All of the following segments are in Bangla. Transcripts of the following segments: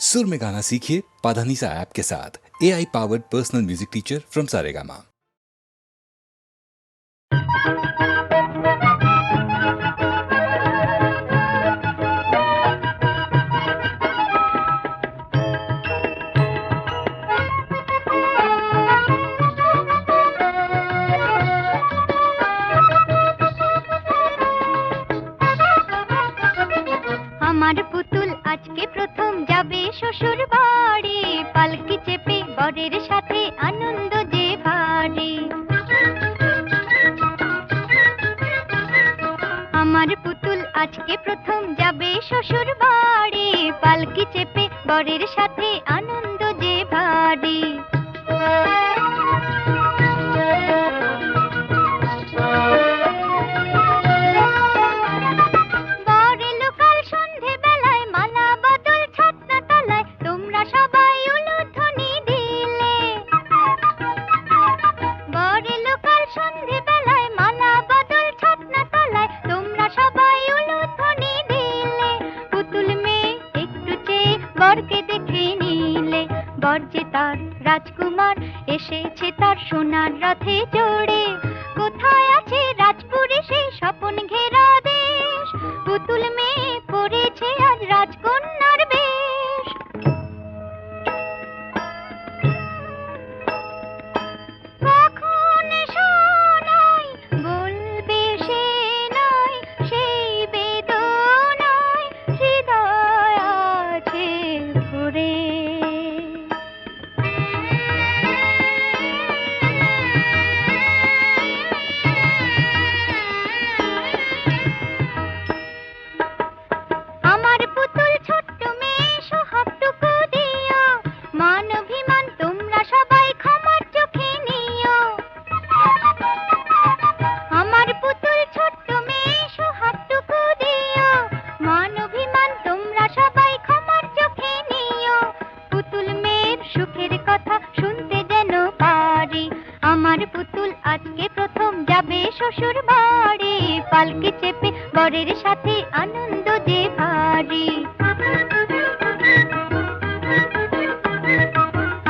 सुर में गाना सीखिए पाधानीसा ऐप के साथ। AI powered personal music teacher from Saregama. আমার পুতুল আজকে প্রথম যাবে শ্বশুর বাড়ি, পালকি চেপে বরের সাথে আনন্দ যে ভারী। আমার পুতুল আজকে প্রথম যাবে শ্বশুর বাড়ি, পালকি চেপে বরের সাথে আনন্দ যে ভারী। রাজকুমার এসেছে তার সোনার রথে চড়ে, কোথায় আছে রাজপুরী সেই স্বপন ঘেরা দেশ, পুতুল মেয়ে পড়েছে আজ রাজকন্যার বেশ। কখন শোনাই বলবে সে নয়, সেই বেদনায় হৃদয় আছে ভরে। আমার পুতুল আজকে প্রথম যাবে শ্বশুর বাড়ি, পালকি চেপে বরের সাথে আনন্দ যে ভারী।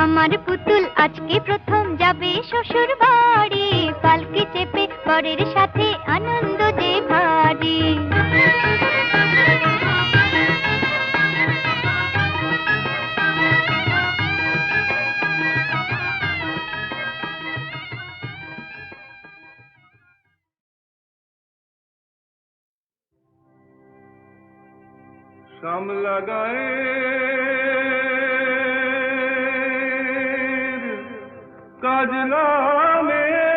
আমার পুতুল আজকে প্রথম যাবে শ্বশুর বাড়ি, পালকি চেপে বরের সাথে আনন্দ যে ভারী। শ্যামলা গায়ের কাজলা মেয়ে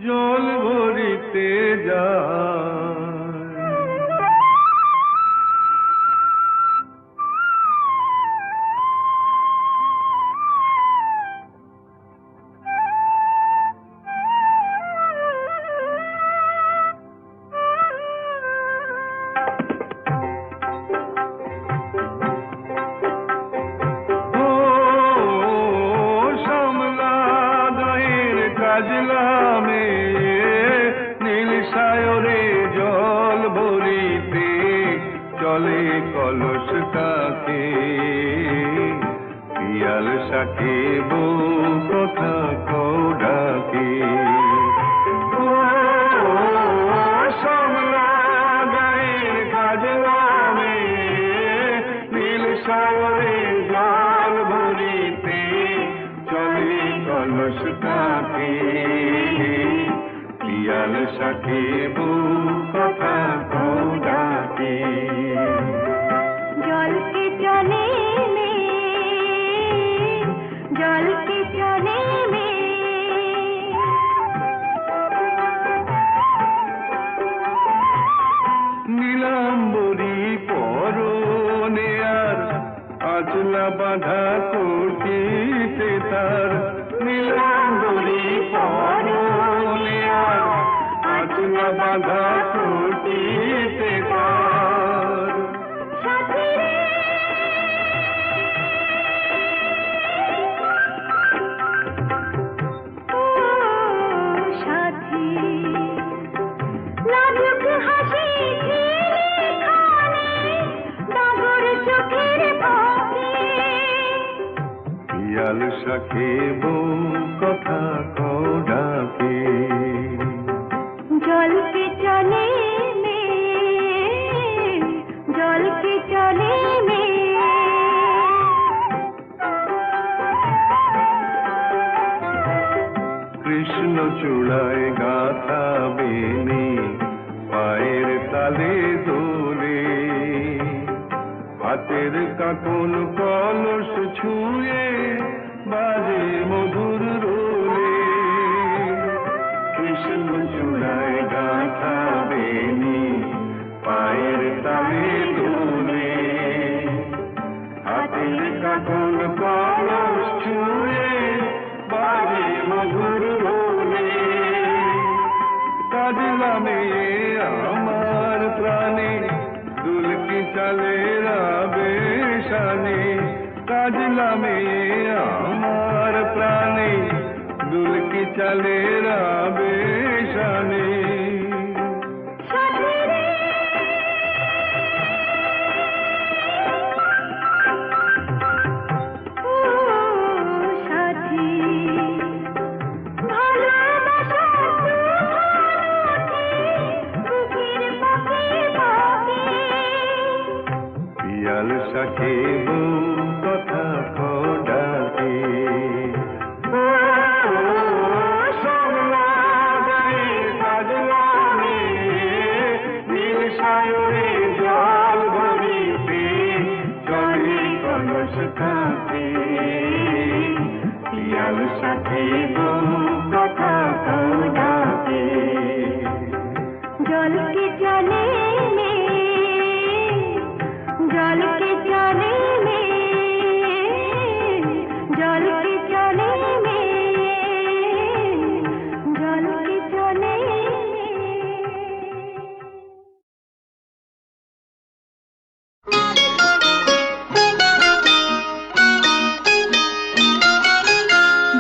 জল ভরিতে যায়, কাজলা মেয়ে নীল সায়রে জল ভরিতে চলে কলস কাকে, পিয়াল শাকে বউ কথা কও ডাকে। শ্যামলা গায়ের কাজলা মেয়ে নীল সায়রে জল ভরিতে চলে কলস কাকে, পিয়াল শাকে বউ কথা কও ডাকে। জলকে চলে জলকে চলে নীলাম্বরী পরনে আর আঁচলা বাঁধা করতিতে তার, নীলাম্বরী পরনে আর আঁচলা বাঁধা করতিতে তার। সাথী লাজুক হাসি শাখে বউ কথা কও ডাকে জলকে চলে জলকে চলে কৃষ্ণ চূড়ায় গাথা বেনি পায়ের তালে দোলে হাতের কাকন কলস ছুঁয়ে বাজে মধুর রোলে কৃষ্ণ চূড়ায় গাথা বেনি পায়ের তালে দোলে হাতের কাকন কলস ছুঁয়ে বাজে মধুর রোলে কাজলা মেয়ে আমার প্রাণে দুলকি চলে রাবে শানে কাজলা মেয়ে আমার প্রাণে দুলকি চলে রাবে শানে পিয়াল শাখে বউ কথা কও ডাকে জল ভরিতে চলে কলস কাঁপে পিয়াল শাখে বউ কথা কও ডাকে জলকে চলে জলকে চলে জলকে চলে জলকে চলে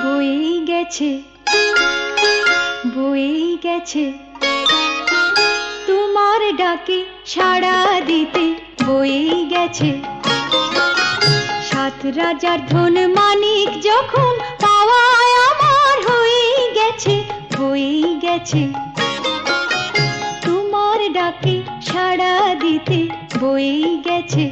বয়ে গেছে বয়ে গেছে তোমার ডাকে সাড়া দিতে বয়ে গেছে সাত রাজার ধন মানিক যখন পাওয়ায় আমার হয়ে গেছে বয়ে গেছে তোমার ডাকে সাড়া দিতে বয়ে গেছে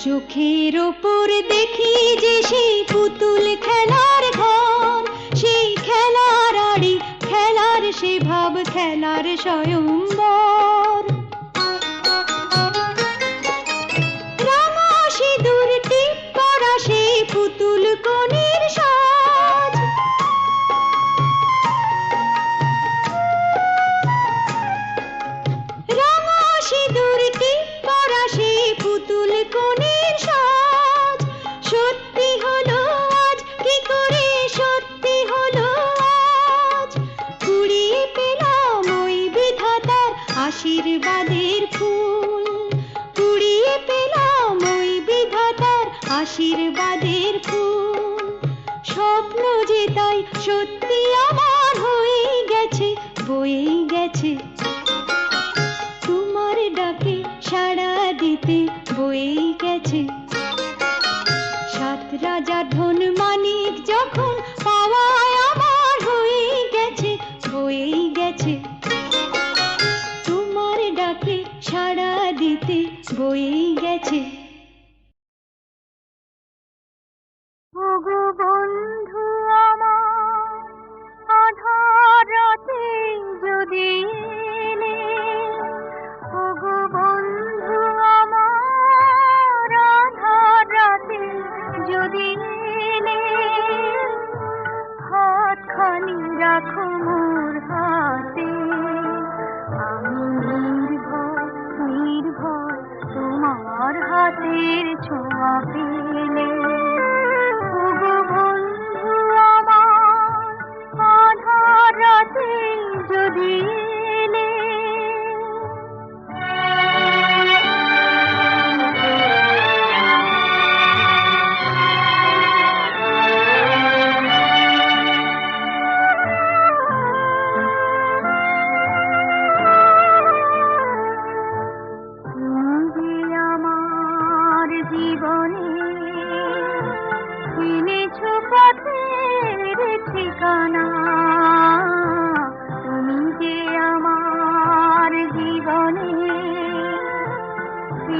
চোখের ওপর দেখি যে সেই পুতুল খেলার ঘর সেই খেলার আড়ি খেলার সে ভাব খেলার স্বয়ম্বর রাঙা সিঁদুর টিপ করা সেই পুতুল কনের সাজ রাঙা সিঁদুর টিপ করা সেই পুতুল কনের সাজ সত্যি হলো আজ কি করে সত্যি হলো আজ কুড়িয়ে পেলাম ওই বিধাতার আশীর্বাদের ফুল কুড়িয়ে পেলাম ওই বিধাতার আশীর্বাদের ফুল স্বপ্ন যে তাই সত্যি আমার হয়ে গেছে বয়ে গেছে তোমার ডাকে সাড়া দিতে বয়ে গেছে বয়েই গেছে, তোমার ডাকে সাড়া দিতে বয়েই গেছে। ওগো বন্ধু আমার, আধার রাতে যদি এলে, ওগো বন্ধু আমার, আধার রাতে যদি এলে, হাতখানি রাখো মোর হাতে, আমি নির্ভয় নির্ভয় তোমার হাতের ছোঁয়া পেলে। ওগো বন্ধু আমার, আধার রাতে যদি এলে, তুমি যে আমার জীবনে এনেছো পথের ঠিকানা, তুমি যে আমার জীবনে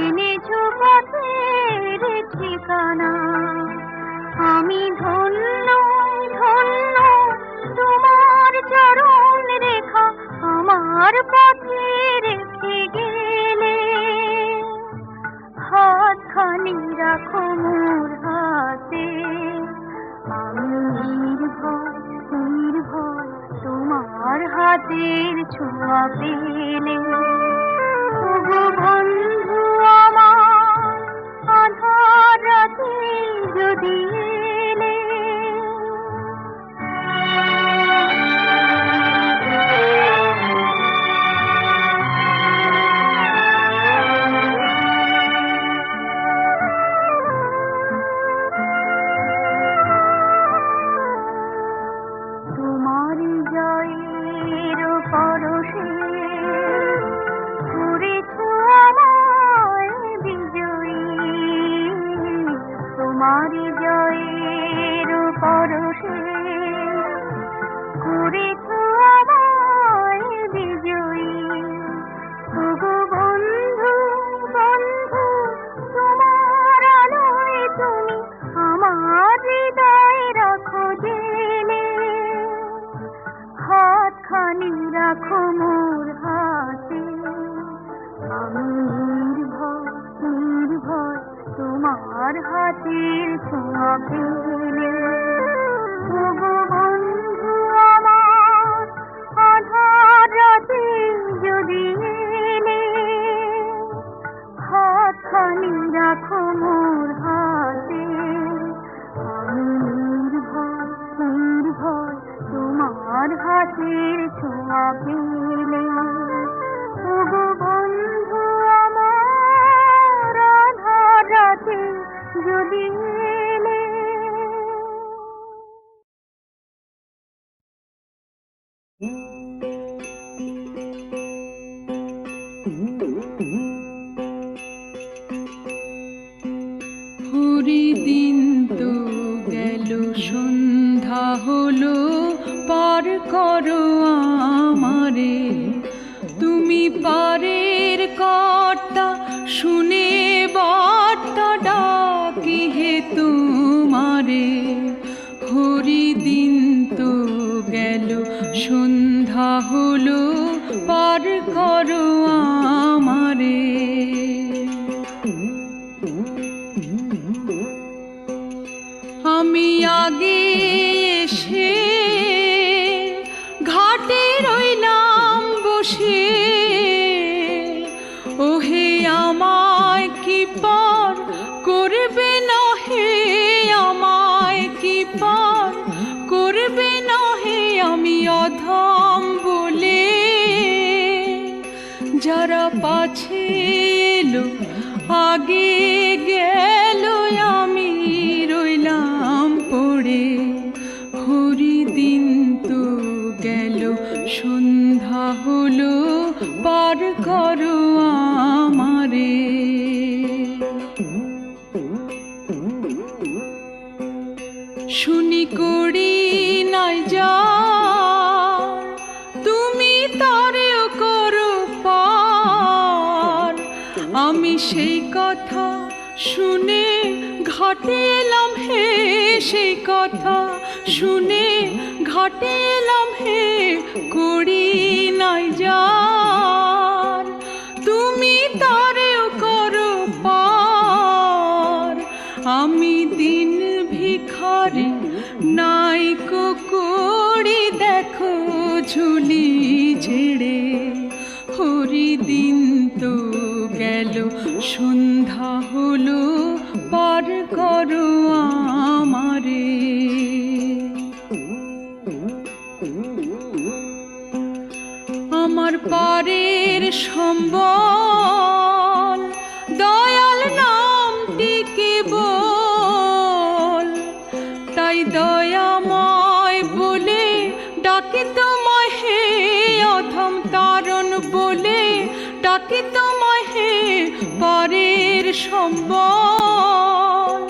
এনেছো পথের ঠিকানা, আমি ধন্য ধন্য তোমার চরণ রেখা আমার পথে রেখে গেলে, হাতখানি রাখো মোর হাতে, আমি নির্ভয় নির্ভয় তোমার হাতের ছোঁয়া পেলে। ওগো বন্ধু আমার, আধার রাতে যদি এলে, তোমার জয়ের পরশে করেছো আমায় বিজয়ী, তোমার জয়ের পরশে করেছো আমায় বিজয়ী। ওগো বন্ধু বন্ধু, তোমার আলোয় তুমি আমার হৃদয় রাখো জেলে, হাতখানি রাখো মোর হাতে, আমি নির্ভয় নির্ভয় তোমার হাতের ছোঁয়া পেলে। ওগো বন্ধু আমার, আধার রাতে যদি এলে, হাতখানি রাখো মোর হাতে, আমি নির্ভয় নির্ভয় তোমার হাতের ছোঁয়া পেলে। ওগো বন্ধু আমার, আধার রাতে যদি এলে। হরিদিন তো গেল, সন্ধ্যা হলো, পার করো আমারে, তুমি পারের কর্তা, শুনে বার্তা ডাকি হে তোমারে। হরিদিন তো গেল, সন্ধ্যা হলো, পার করো আমারে। আমি আগে এসে ঘাটে রইলাম বসে, ওহে আমায় কি পার করবে না হে, আমায় কি পার করবে না হে, আমি অধম বলে যারা পাছে এলো আগে গেল, আমি রইলাম পড়ে। হরিদিন তো গেল, সন্ধ্যা হলো, পার করো আমারে। শুনি করি নাই যা তারেও করো পার। আমি সেই কথা শুনে ঘাটে এলাম হে, সেই কথা শুনে ঘাটে এলাম হে, করি নাই যার। তুমি তারেও করো পার। আমি দিন ভিখারি নাইকো করি, দেখো ঝুলি ছেড়ে। হরি দিন তো গেল, সন্ধ্যা হলো, পার করো আমারে। আমার পারের সম্বল দয়াল নামটি কেবল, তাই দয়াময় বলে ডাকি তোমায় হে, অধম তারণ বলে ডাকি তোমায় হে। পারের সম্বল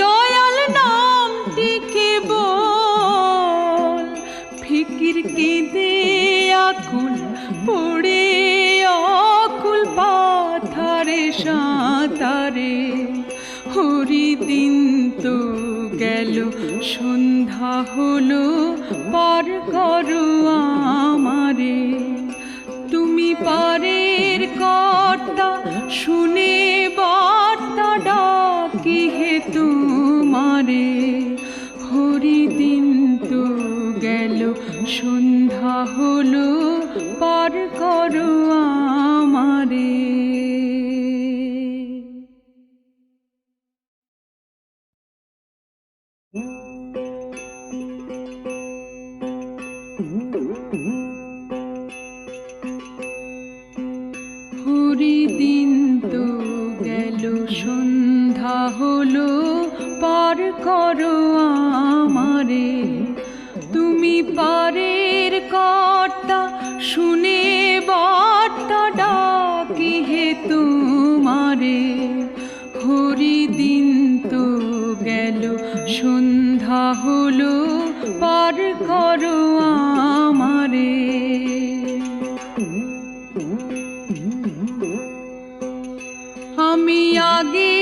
দয়াল নামটি কেবল, ফিকির কেঁদে আকুল পড়ে অকুল পাথারে সাঁতারে। হরি দিন তো গেল, সন্ধ্যা হলো, পার করো আমারে। তুমি পারের কর্তা, শুনে বার্তা ডাকি হে তোমারে। হরি দিন তো গেল, সন্ধ্যা হলো, পার করো আমারে। হরি দিন তো গেল, সন্ধ্যা হলো, পার করো আমারে। তুমি পারের কর্তা, শুনে বার্তা ডাকি হে তোমারে। হরি দিন তো গেল, সন্ধ্যা হলো, পার করো আমারে। আমি আগে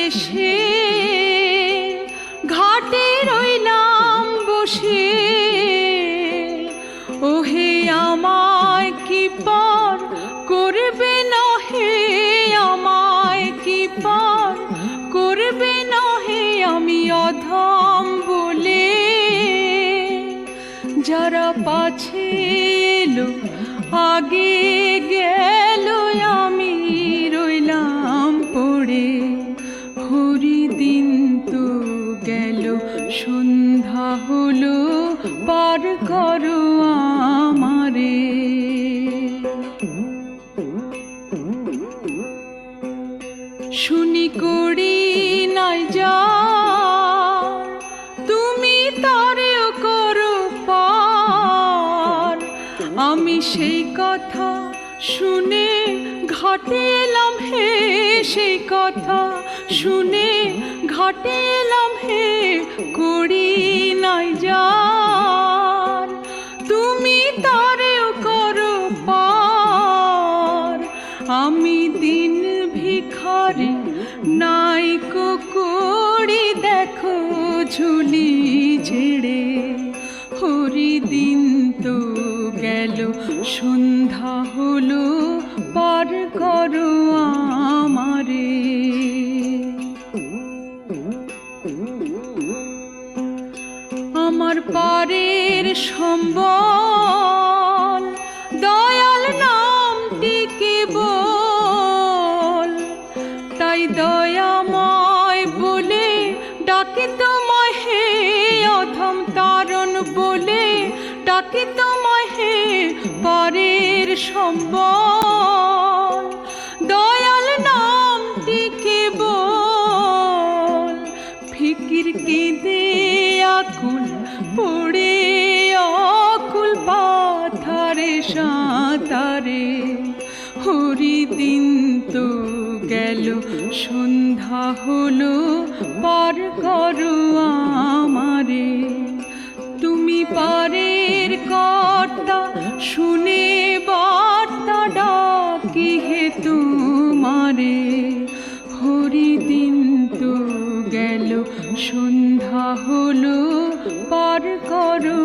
এসে ঘাটে রইলাম বসে, ওহে আমায় কি পার করবে না হে, আমায় কি পার করবে না হে। আমি অধম বলে যারা পাছে এলো, আগে গেল, আমি রইলাম পড়ে। হরি দিন তো গেল, সন্ধ্যা হলো, পার করো আমারে। শুনি করি নাই যার, তুমি তারেও করো পার। আমি সেই কথা শুনে ঘাটে এলাম হে, সেই কথা শুনে ঘাটে এলাম হে, করি নাই যার। তুমি তারেও করো পার। আমি দিন ভিখারি নাইকো করি, দেখো ঝুলি ছেড়ে। হরি দিন তো গেল, সন্ধ্যা হলো, পার করো আমারে। আমার পারের সম্বল দয়াল নামটি কেবল, তাই দয়াময় বলে ডাকি তোমায় হে, অধম তারণ বলে ডাকি তোমায় হে। পারের সম্বল দয়াল নামটি কেবল, ফিকির কেঁদে আকুল পড়ে অকুল পাথারে সাঁতারে। হরি দিন তো গেল, সন্ধ্যা হলো, পার করো আমারে। তুমি পারের কর্তা, শুনে কি হে তোমারে হরি দিন তো গেল সন্ধ্যা হলো পার করো